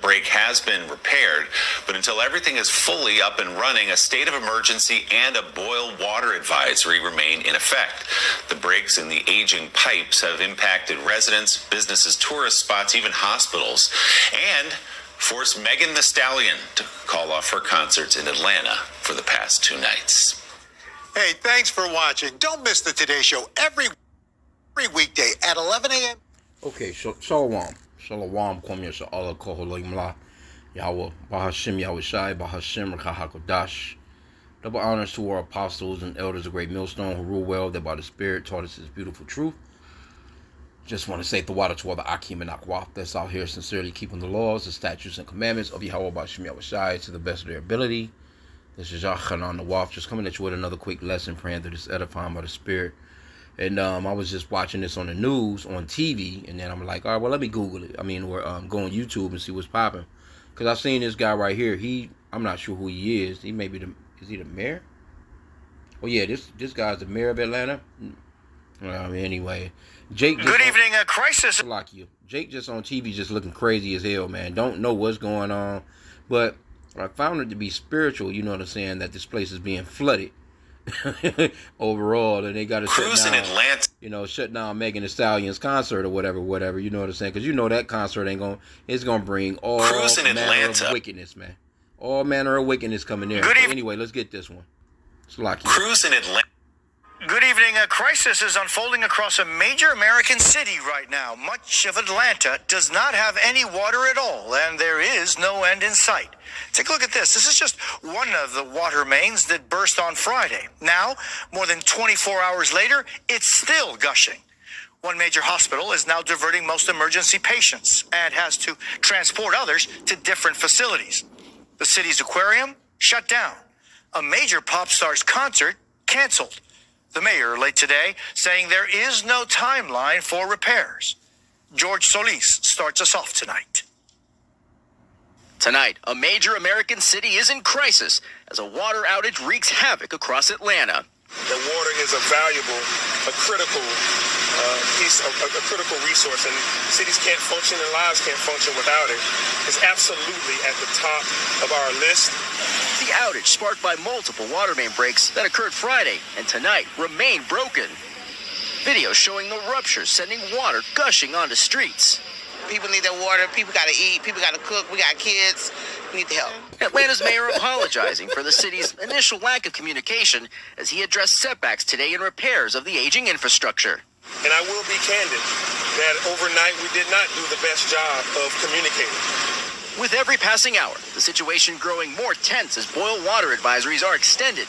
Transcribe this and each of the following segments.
break has been repaired, but until everything is fully up and running, a state of emergency and a boil water advisory remain in effect. The breaks in the aging pipes have impacted residents, businesses, tourist spots, even hospitals, and forced Megan Thee Stallion to call off her concerts in Atlanta for the past 2 nights. Hey, thanks for watching. Don't miss the Today Show every weekday at 11 a.m. Okay, Shalom. Shalom, Kwam Yasha Allah Koholim La. Yahweh, Bahashim Yahweh Shai, Bahashim Rakahakodash. Double honors to our apostles and elders of Great Millstone who rule well, that by the Spirit taught us His beautiful truth. Just want to say the water to all the H.I.M and Akwaf that's out here sincerely keeping the laws, the statutes, and commandments of Yahweh Bahashim Yahweh Shai to the best of their ability. This is Yachanan the Waf, just coming at you with another quick lesson, praying that it's edifying by the Spirit. And I was just watching this on the news, on TV, and then I'm like, all right, well, let me Google it. Or go on YouTube and see what's popping. Because I've seen this guy right here. I'm not sure who he is. He may be is he the mayor? Oh, yeah, this guy's the mayor of Atlanta. Anyway, Jake. Good evening, crisis. Like you. Jake just on TV just looking crazy as hell, man. Don't know what's going on. But I found it to be spiritual, you know what I'm saying, that this place is being flooded. Overall, and they got to shut down, shut down Megan Thee Stallion's concert or whatever, you know what I'm saying? Because you know that concert it's gonna bring all manner of wickedness, man. All manner of wickedness coming there. Anyway, let's get this one. It's lucky. Cruise in Atlanta. Good evening. A crisis is unfolding across a major American city right now. Much of Atlanta does not have any water at all, and there is no end in sight. Take a look at this. This is just one of the water mains that burst on Friday. Now, more than 24 hours later, it's still gushing. One major hospital is now diverting most emergency patients and has to transport others to different facilities. The city's aquarium shut down. A major pop star's concert canceled. The mayor late today saying there is no timeline for repairs. George Solis starts us off tonight. Tonight, a major American city is in crisis as a water outage wreaks havoc across Atlanta. The water is a valuable, a critical piece, a critical resource, and cities can't function and lives can't function without it. It's absolutely at the top of our list. The outage sparked by multiple water main breaks that occurred Friday and tonight remain broken. Videos showing the ruptures sending water gushing onto streets. People need their water. People got to eat. People got to cook. We got kids. We need the help. Atlanta's mayor apologizing for the city's initial lack of communication as he addressed setbacks today in repairs of the aging infrastructure. And I will be candid that overnight we did not do the best job of communicating. With every passing hour, the situation growing more tense as boil water advisories are extended.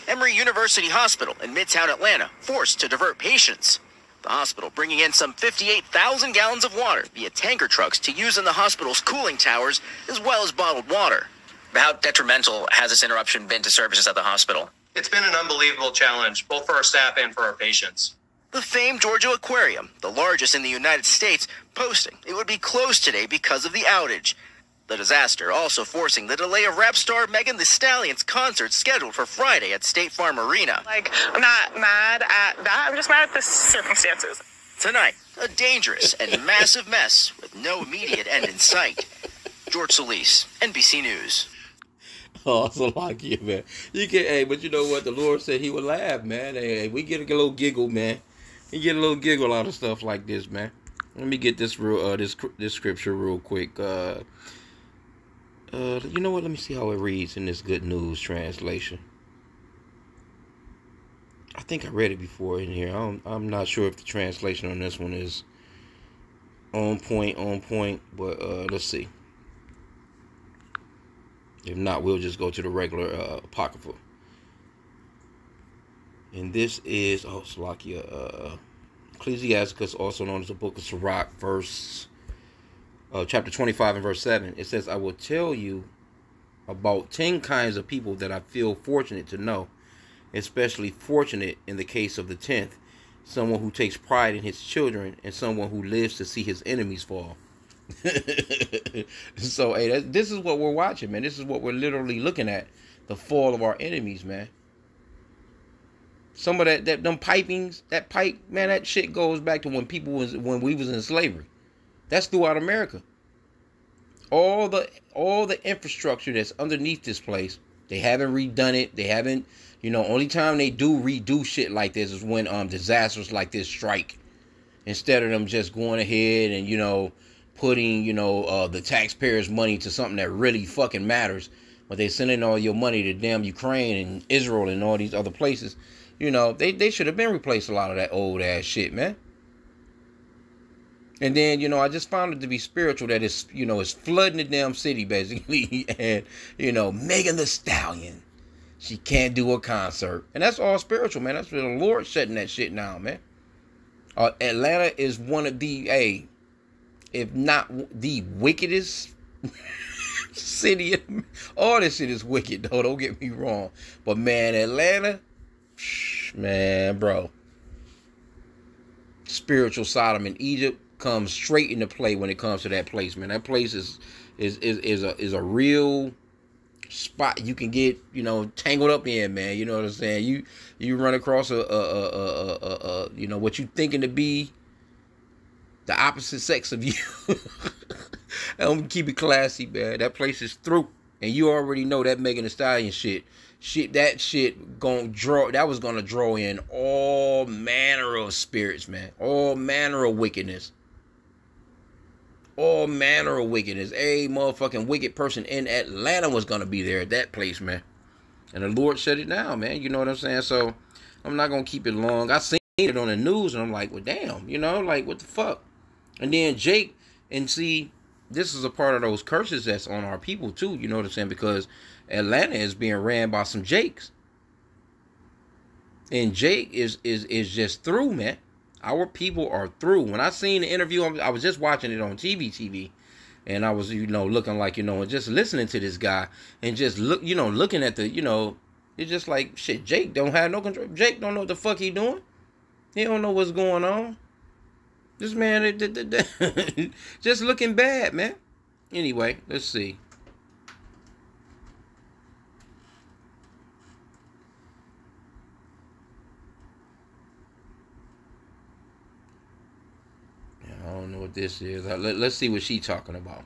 Emory University Hospital in Midtown Atlanta forced to divert patients. The hospital bringing in some 58,000 gallons of water via tanker trucks to use in the hospital's cooling towers, as well as bottled water. How detrimental has this interruption been to services at the hospital? It's been an unbelievable challenge, both for our staff and for our patients. The famed Georgia Aquarium, the largest in the United States, posting it would be closed today because of the outage. The disaster also forcing the delay of rap star Megan Thee Stallion's concert scheduled for Friday at State Farm Arena. I'm not mad at that. I'm just mad at the circumstances. Tonight, a dangerous and massive mess with no immediate end in sight. George Solis, NBC News. Oh, so like you, man. But you know what? The Lord said He would laugh, man. Hey, we get a little giggle, man. You get a little giggle out of stuff like this, man. Let me get this this scripture real quick. You know what? Let me see how it reads in this Good News translation. I think I read it before in here. I'm not sure if the translation on this one is on point, but let's see. If not, we'll just go to the regular Apocrypha. And this is, Salakia, Ecclesiasticus, also known as the Book of Sirach, chapter 25 and verse 7. It says, I will tell you about 10 kinds of people that I feel fortunate to know, especially fortunate in the case of the 10th, someone who takes pride in his children and someone who lives to see his enemies fall. So, hey, this is what we're watching, man. This is what we're literally looking at, the fall of our enemies, man. Some of them pipings, that pipe, man, that shit goes back to when we was in slavery. That's throughout America. All the infrastructure that's underneath this place, they haven't redone it. They haven't, only time they do redo shit like this is when disasters like this strike. Instead of them just going ahead and, putting, the taxpayers' money to something that really fucking matters. But they sending all your money to damn Ukraine and Israel and all these other places. They should have been replaced a lot of that old ass shit, man. And then, I just found it to be spiritual that it's flooding the damn city, basically. And, Megan Thee Stallion, she can't do a concert. And that's all spiritual, man. That's where the Lord shutting that shit down, man. Atlanta is one of the, if not the wickedest city. All this shit is wicked, though. Don't get me wrong. But, man, Atlanta, man, bro. Spiritual Sodom and Egypt comes straight into play when it comes to that place, man. That place is a real spot you can get, tangled up in, man. You know what I'm saying? You run across what you thinking to be the opposite sex of you. I'm gonna keep it classy, man. That place is through, and you already know that Megan Thee Stallion shit. That shit was gonna draw in all manner of spirits, man. All manner of wickedness. All manner of wickedness. Every motherfucking wicked person in Atlanta was gonna be there at that place, man. And the Lord shut it down, man. You know what I'm saying? So I'm not gonna keep it long. I seen it on the news, and I'm like, well, damn, like what the fuck? And then Jake, and see, this is a part of those curses that's on our people too. You know what I'm saying? Because Atlanta is being ran by some Jakes, and Jake is just through, man. Our people are through. When I seen the interview, I was just watching it on TV, and I was, looking like, and just listening to this guy, and just looking at the, it's just like, shit, Jake don't have no control. Jake don't know what the fuck he doing. He don't know what's going on. This man, just looking bad, man. Anyway, let's see. I don't know what this is. Let's see what she's talking about.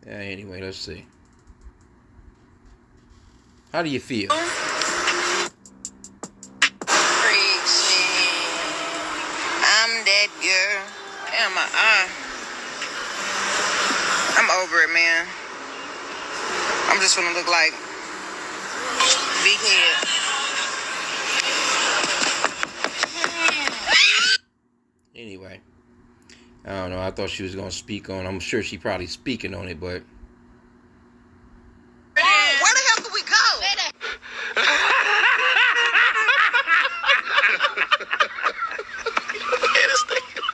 Yeah, anyway, let's see. How do you feel? Preaching. I'm that girl. Damn, my eye. I'm over it, man. I'm just gonna look like big head. Anyway, I don't know. I thought she was gonna speak on. I'm sure she probably speaking on it, but. Where the hell do we go?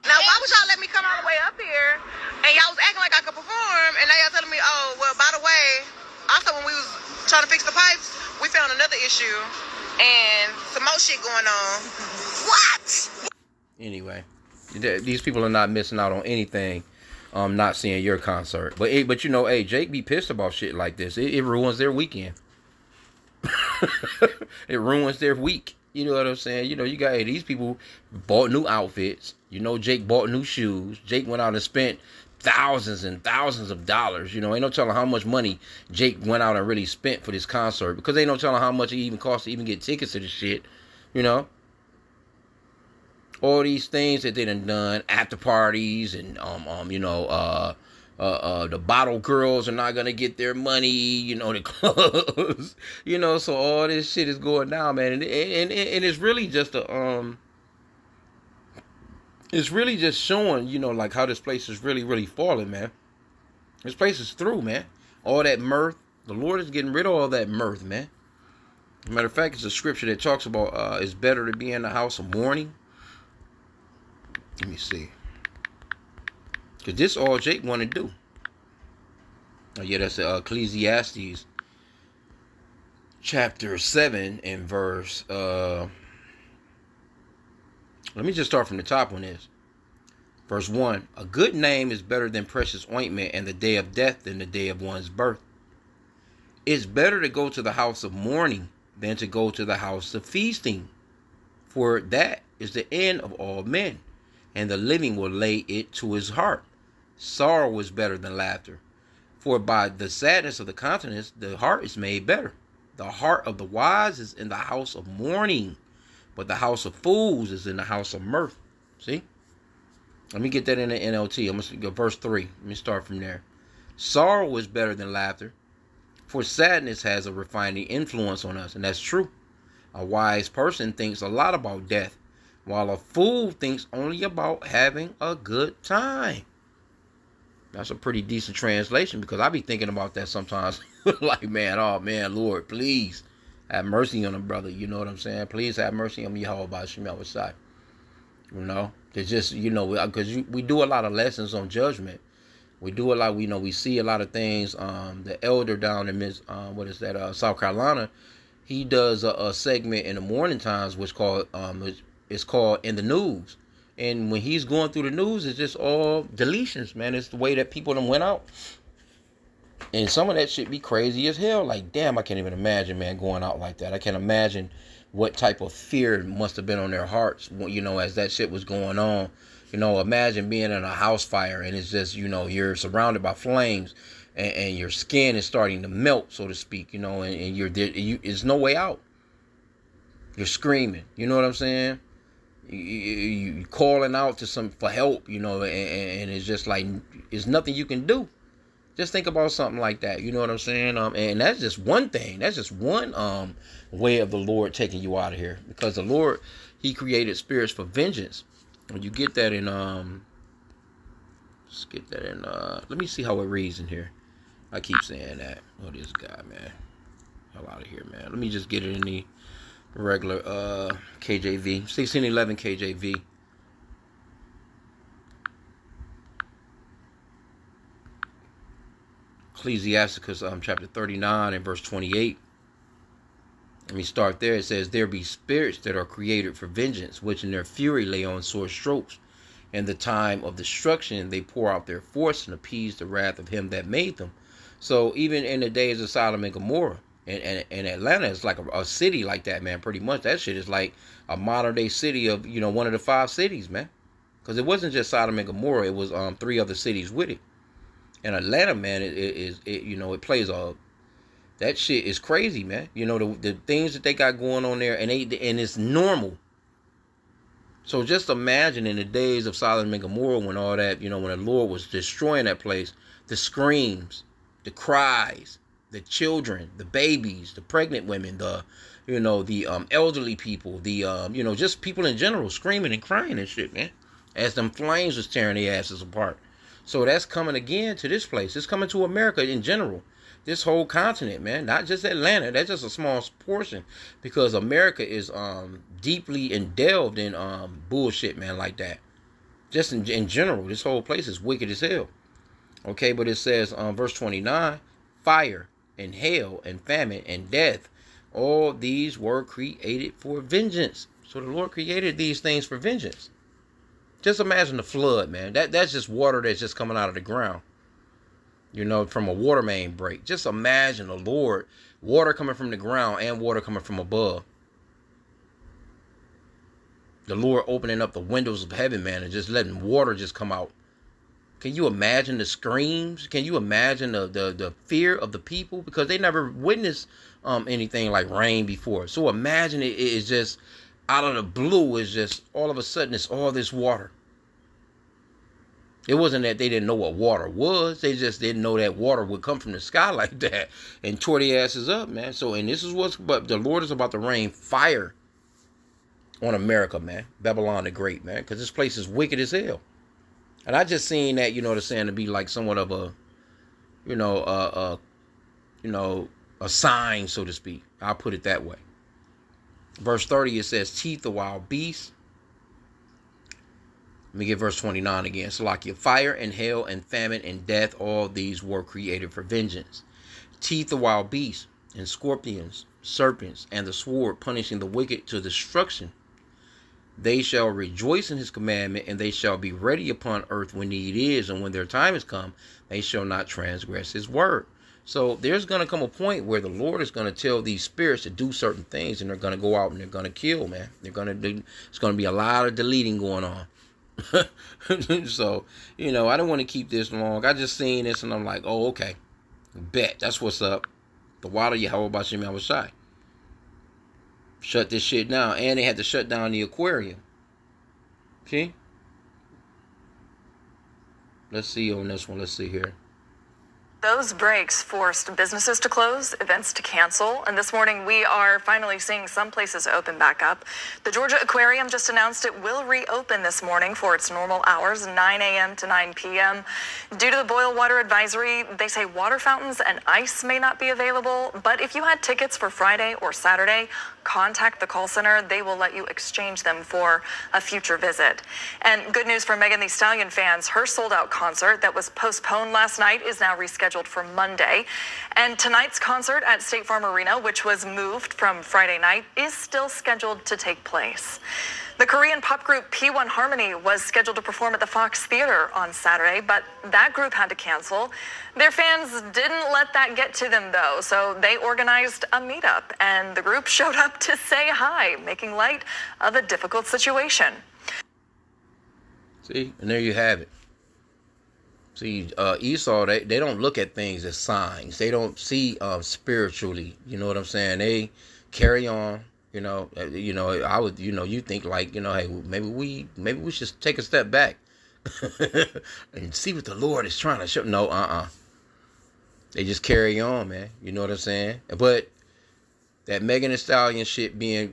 Now, why would y'all let me come all the way up here? And y'all was acting like I could perform, and now y'all telling me, oh, well, by the way, also when we was trying to fix the pipes, we found another issue, and some more shit going on. What? Anyway, these people are not missing out on anything. Not seeing your concert, but hey, Jake be pissed about shit like this. It ruins their weekend. It ruins their week. You know what I'm saying? You got these people bought new outfits. Jake bought new shoes. Jake went out and spent thousands and thousands of dollars. Ain't no telling how much money Jake went out and really spent for this concert, because ain't no telling how much it even cost to even get tickets to this shit. All these things that they done after parties, and the bottle girls are not gonna get their money, the clothes, so all this shit is going down, man, and it's really just it's really just showing, like how this place is really, really falling, man. This place is through, man. All that mirth, the Lord is getting rid of all that mirth, man. Matter of fact, it's a scripture that talks about it's better to be in the house of mourning. Let me see. Because this all Jake want to do. Oh, yeah, that's Ecclesiastes chapter 7 and verse... let me just start from the top on this. Verse 1. A good name is better than precious ointment, and the day of death than the day of one's birth. It's better to go to the house of mourning than to go to the house of feasting. For that is the end of all men, and the living will lay it to his heart. Sorrow is better than laughter, for by the sadness of the countenance the heart is made better. The heart of the wise is in the house of mourning, but the house of fools is in the house of mirth. See? Let me get that in the NLT. I'm going to go verse 3. Let me start from there. Sorrow is better than laughter, for sadness has a refining influence on us, and that's true. A wise person thinks a lot about death, while a fool thinks only about having a good time. That's a pretty decent translation, because I be thinking about that sometimes. Like, man, oh man, Lord, please have mercy on a brother. You know what I'm saying? Please have mercy on me, by H.I.M. You know, it's just, you know, because we do a lot of lessons on judgment. We do a lot. We see a lot of things. The elder down in South Carolina, he does a segment in the morning times, which called it's called In the News. And when he's going through the news, it's just all deletions, man. It's the way that people done went out. And some of that shit be crazy as hell. Like, damn, I can't even imagine, man, going out like that. I can't imagine what type of fear must have been on their hearts, you know, as that shit was going on. You know, imagine being in a house fire and it's just, you know, you're surrounded by flames and your skin is starting to melt, so to speak, you know, and there's no way out. You're screaming. You know what I'm saying? You calling out to for help, you know, and it's just like, there's nothing you can do. Just think about something like that. You know what I'm saying? And that's just one thing. That's just one way of the Lord taking you out of here. Because the Lord, he created spirits for vengeance. When you get that in, let's get that in, let me see how it reads in here. I keep saying that. Oh, this guy, man. Hell out of here, man. Let me just get it in the regular KJV. 1611 KJV. Ecclesiasticus chapter 39 and verse 28. Let me start there. It says, there be spirits that are created for vengeance, which in their fury lay on sore strokes. In the time of destruction they pour out their force and appease the wrath of him that made them. So even in the days of Sodom and Gomorrah, and Atlanta is like a city like that, man. Pretty much that shit is like a modern day city of, you know, one of the 5 cities, man. Because it wasn't just Sodom and Gomorrah. It was 3 other cities with it. And Atlanta, man, it plays that shit is crazy, man. You know, the things that they got going on there, and it's normal. So just imagine in the days of Sodom and Gomorrah, when all that, you know, when the Lord was destroying that place, the screams, the cries, the children, the babies, the pregnant women, the elderly people, just people in general screaming and crying and shit, man, as them flames was tearing their asses apart. So that's coming again to this place. It's coming to America in general. This whole continent, man. Not just Atlanta. That's just a small portion. Because America is deeply indelved in bullshit, man, like that. Just in general. This whole place is wicked as hell. Okay, but it says, verse 29, fire and hail and famine and death, all these were created for vengeance. So the Lord created these things for vengeance. Just imagine the flood, man. That's just water that's just coming out of the ground. You know, from a water main break. Just imagine the Lord, water coming from the ground and water coming from above. The Lord opening up the windows of heaven, man, and just letting water just come out. Can you imagine the screams? Can you imagine the fear of the people? Because they never witnessed anything like rain before. So imagine it is just out of the blue. It's just all of a sudden it's all this water. It wasn't that they didn't know what water was. They just didn't know that water would come from the sky like that and tore their asses up, man. So, and this is but the Lord is about to rain fire on America, man. Babylon the Great, man. Because this place is wicked as hell. And I just seen that, you know, the saying to be like somewhat of a, a sign, so to speak. I'll put it that way. Verse 30, it says, teeth of wild beasts. Let me get verse 29 again. So like your fire and hail and famine and death, all these were created for vengeance. Teeth of wild beasts and scorpions, serpents, and the sword, punishing the wicked to destruction. They shall rejoice in his commandment, and they shall be ready upon earth when need is, and when their time is come, they shall not transgress his word. So there's going to come a point where the Lord is going to tell these spirits to do certain things, and they're going to go out and they're going to kill, man. They're going to do. It's going to be a lot of deleting going on. So, you know, I don't want to keep this long. I just seen this and I'm like, oh, okay. Bet. That's what's up. The water, Yahweh Bashim Yahushai. Shut this shit down. And they had to shut down the aquarium. See? Let's see on this one. Let's see here. Those breaks forced businesses to close, events to cancel, and this morning we are finally seeing some places open back up. The Georgia Aquarium just announced it will reopen this morning for its normal hours, 9 a.m. to 9 p.m. Due to the boil water advisory, they say water fountains and ice may not be available, but if you had tickets for Friday or Saturday, contact the call center. They will let you exchange them for a future visit. And good news for Megan Thee Stallion fans. Her sold-out concert that was postponed last night is now rescheduled for Monday. And tonight's concert at State Farm Arena, which was moved from Friday night, is still scheduled to take place. The Korean pop group P1 Harmony was scheduled to perform at the Fox Theater on Saturday, but that group had to cancel. Their fans didn't let that get to them, though, so they organized a meetup, and the group showed up to say hi, making light of a difficult situation. See, and there you have it. See, Esau, they don't look at things as signs. They don't see spiritually. You know what I'm saying? They carry on. You know, I would, you think like, hey, maybe we should take a step back and see what the Lord is trying to show. No, They just carry on, man. You know what I'm saying? But that Megan Thee Stallion shit being,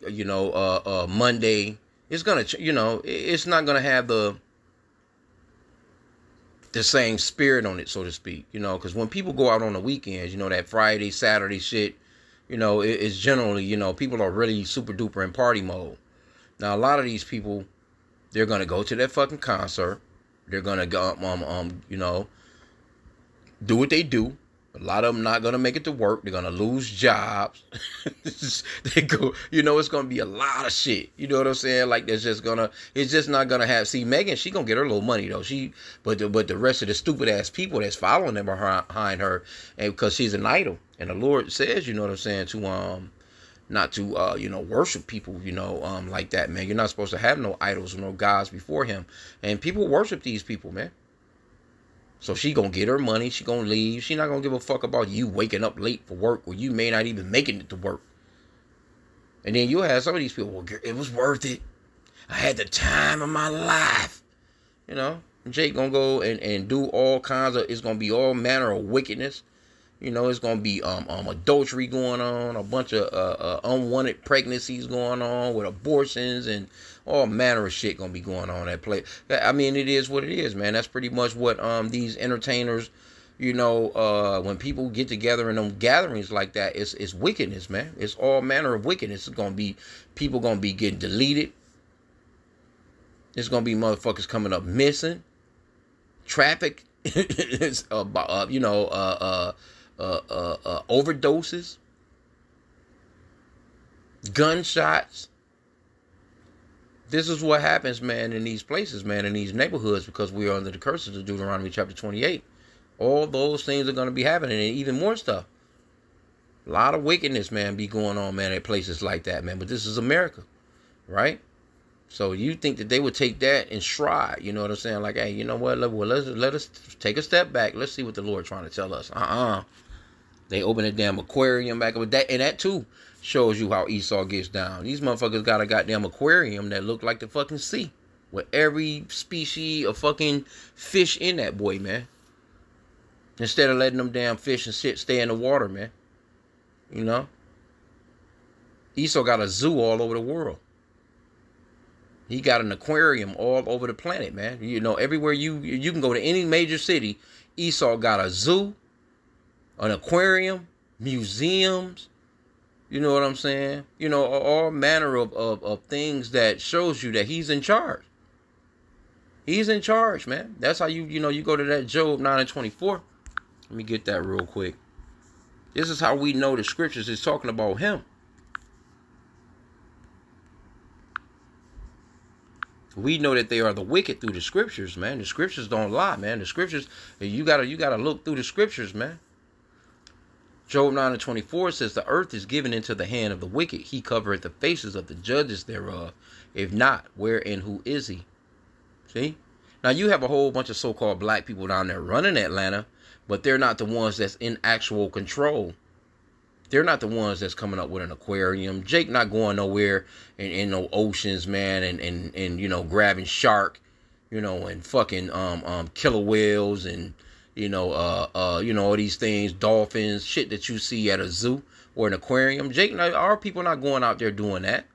Monday, it's gonna, it's not gonna have the same spirit on it, so to speak. Because when people go out on the weekends, that Friday, Saturday shit. It's generally, people are really super duper in party mode. Now, a lot of these people, they're going to go to that fucking concert. They're going to go, do what they do. A lot of them not going to make it to work. They're going to lose jobs. They go, it's going to be a lot of shit. You know what I'm saying? Like, it's just not going to have, see, Megan, she going to get her little money though. But the rest of the stupid ass people that's following them behind her, and because she's an idol. And the Lord says, you know what I'm saying, to, not to, worship people, like that, man. You're not supposed to have no idols or no gods before him. And people worship these people, man. So she gonna get her money. She gonna leave. She not gonna give a fuck about you waking up late for work, or you may not even making it to work. And then you have some of these people, well, it was worth it. I had the time of my life. Jake gonna go and do all kinds of, it's gonna be all manner of wickedness. It's gonna be adultery going on, a bunch of unwanted pregnancies going on with abortions and all manner of shit gonna be going on at play. I mean, it is what it is, man. That's pretty much what these entertainers, when people get together in them gatherings like that, it's wickedness, man. It's all manner of wickedness. It's gonna be people gonna be getting deleted. It's gonna be motherfuckers coming up missing, traffic, overdoses, gunshots. This is what happens, man, in these places, man, in these neighborhoods, because we are under the curses of Deuteronomy chapter 28. All those things are going to be happening, and even more stuff. A lot of wickedness, man, be going on, man, at places like that, man. But this is America, right? So you think that they would take that in stride, you know what I'm saying? Like, hey, you know what? Let us take a step back. Let's see what the Lord's trying to tell us. They open a damn aquarium back up with that, and that too shows you how Esau gets down. These motherfuckers got a goddamn aquarium that look like the fucking sea, with every species of fucking fish in that boy, man. Instead of letting them damn fish and stay in the water, man. Esau got a zoo all over the world. He got an aquarium all over the planet, man. Everywhere you can go to any major city, Esau got a zoo, an aquarium, museums. You know what I'm saying? All manner of things that shows you that he's in charge. He's in charge, man. That's how you go to that Job 9:24. Let me get that real quick. This is how we know the scriptures is talking about him. We know that they are the wicked through the scriptures, man. The scriptures don't lie, man. The scriptures, you gotta look through the scriptures, man. Job 9:24 says, the earth is given into the hand of the wicked. He covereth the faces of the judges thereof. If not, where and who is he? See? Now you have a whole bunch of so-called black people down there running Atlanta, but they're not the ones that's in actual control. They're not the ones that's coming up with an aquarium. Jake not going nowhere in no oceans, man, and you know, grabbing shark, you know, and fucking killer whales and you know, all these things, dolphins, shit that you see at a zoo or an aquarium. Jake, our people not going out there doing that.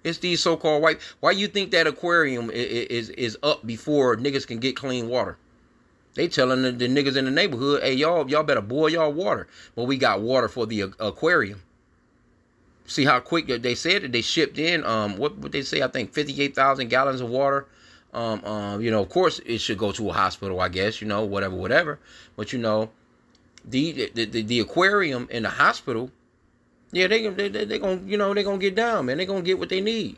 It's these so-called white. Why you think that aquarium is up before niggas can get clean water? They telling the niggas in the neighborhood, hey, y'all better boil y'all water. Well, we got water for the aquarium. See how quick they said that they shipped in, what would they say? I think 58,000 gallons of water. You know, of course it should go to a hospital, I guess, you know, whatever. But, you know, the aquarium in the hospital, yeah, they gonna, you know, they gonna get down, man. They gonna get what they need.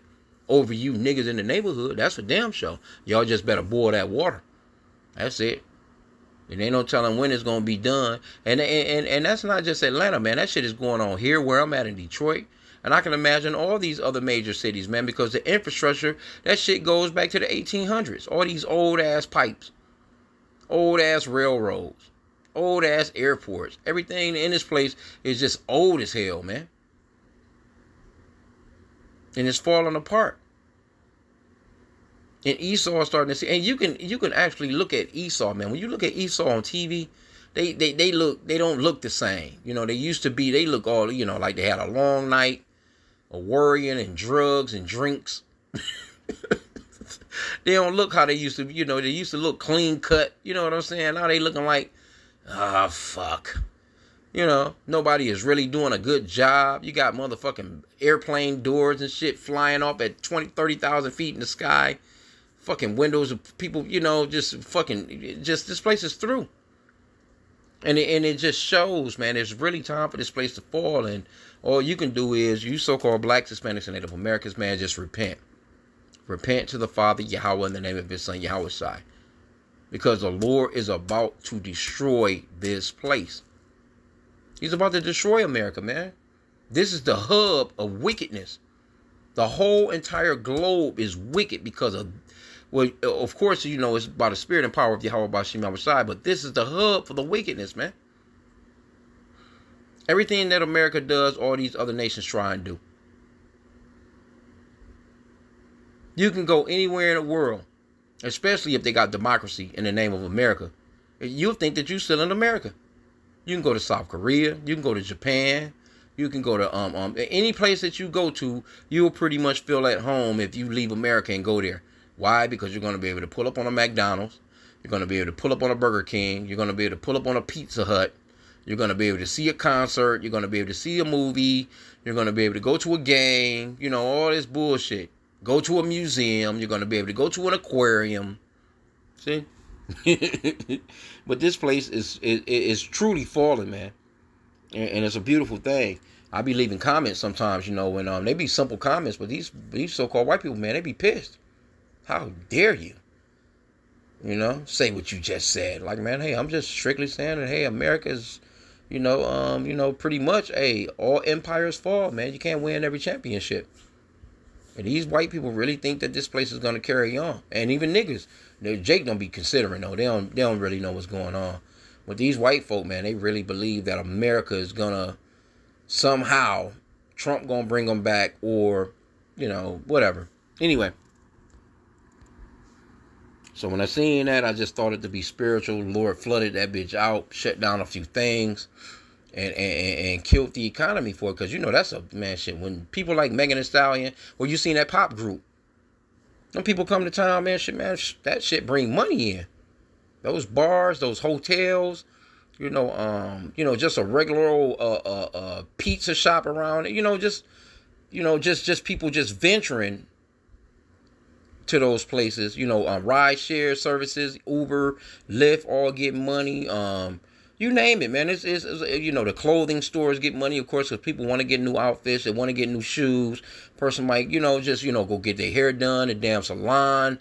Over you niggas in the neighborhood, that's for damn sure. Y'all just better boil that water. That's it. And ain't no telling when it's gonna be done. And that's not just Atlanta, man. That shit is going on here where I'm at in Detroit. And I can imagine all these other major cities, man, because the infrastructure, that shit goes back to the 1800s. All these old ass pipes, old ass railroads, old ass airports. Everything in this place is just old as hell, man. And it's falling apart. And Esau is starting to see, and you can actually look at Esau, man. When you look at Esau on TV, they don't look the same. You know, they used to be, they look all, you know, like they had a long night of worrying and drugs and drinks. They don't look how they used to, you know, they used to look clean cut. You know what I'm saying? Now they looking like, fuck. You know, nobody is really doing a good job. You got motherfucking airplane doors and shit flying off at 20, 30,000 feet in the sky. Fucking windows of people, you know, just this place is through. And it just shows, man, it's really time for this place to fall. And all you can do is, you so-called blacks, Hispanics, and Native Americans, man, just repent. Repent to the Father, Yahweh, in the name of his son, Yahweh Shai. Because the Lord is about to destroy this place. He's about to destroy America, man. This is the hub of wickedness. The whole entire globe is wicked because of, well, of course, you know, it's by the spirit and power of Yahweh by H.I.M, but this is the hub for the wickedness, man. Everything that America does, all these other nations try and do. You can go anywhere in the world, especially if they got democracy in the name of America. You'll think that you're still in America. You can go to South Korea. You can go to Japan. You can go to any place that you go to, you'll pretty much feel at home if you leave America and go there. Why? Because you're going to be able to pull up on a McDonald's. You're going to be able to pull up on a Burger King. You're going to be able to pull up on a Pizza Hut. You're going to be able to see a concert. You're going to be able to see a movie. You're going to be able to go to a game. You know, all this bullshit. Go to a museum. You're going to be able to go to an aquarium. See? But this place is truly falling, man. And it's a beautiful thing. I be leaving comments sometimes, you know, when they be simple comments, but these so-called white people, man, they be pissed. How dare you? You know, say what you just said. Like, man, hey, I'm just strictly saying that, hey, America's, you know, pretty much, hey, all empires fall, man. You can't win every championship. And these white people really think that this place is going to carry on. And even niggas, Jake don't be considering, though. They don't really know what's going on. But these white folk, man, they really believe that America is going to somehow, Trump going to bring them back or, you know, whatever. Anyway. So when I seen that, I just thought it to be spiritual. The Lord flooded that bitch out, shut down a few things, and killed the economy for it. Because, you know, that's a, man, shit. When people like Megan Thee Stallion, or you seen that pop group, when people come to town, man, that shit bring money in. Those bars, those hotels, you know, just a regular old pizza shop around it, just people just venturing to those places, ride share services, Uber, Lyft, all get money. You name it, man. It's the clothing stores get money, of course, because people want to get new outfits. They want to get new shoes. Person might, just go get their hair done, a damn salon.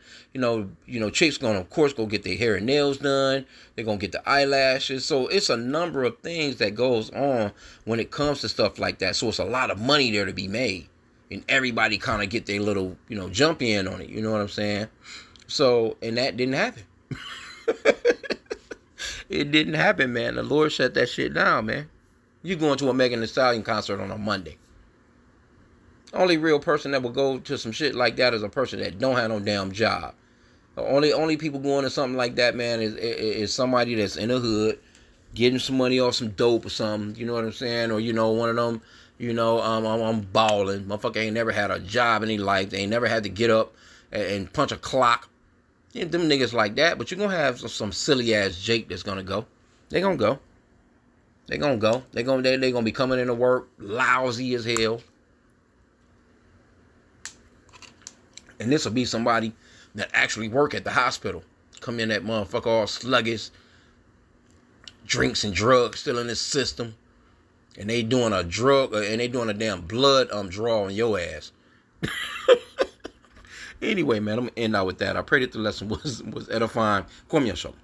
Chicks gonna, of course, go get their hair and nails done. They're gonna get the eyelashes. So it's a number of things that goes on when it comes to stuff like that. So it's a lot of money there to be made, and everybody kind of get their little, jump in on it. You know what I'm saying? So, and that didn't happen. It didn't happen, man. The Lord shut that shit down, man. You going to a Megan Thee Stallion concert on a Monday. Only real person that will go to some shit like that is a person that don't have no damn job. The only people going to something like that, man, is somebody that's in the hood, getting some money off some dope or something. You know what I'm saying? Or, one of them, I'm balling. Motherfucker ain't never had a job in their life. They ain't never had to get up and punch a clock. Yeah, them niggas like that, but you're going to have some silly-ass Jake that's going to go. They going to go. They going to go. They going to be coming into work lousy as hell. And this will be somebody that actually work at the hospital. Come in that motherfucker all sluggish. Drinks and drugs still in his system. And they doing a damn blood draw on your ass. Anyway, man, I'm going to end out with that. I pray that the lesson was edifying. Come here, show.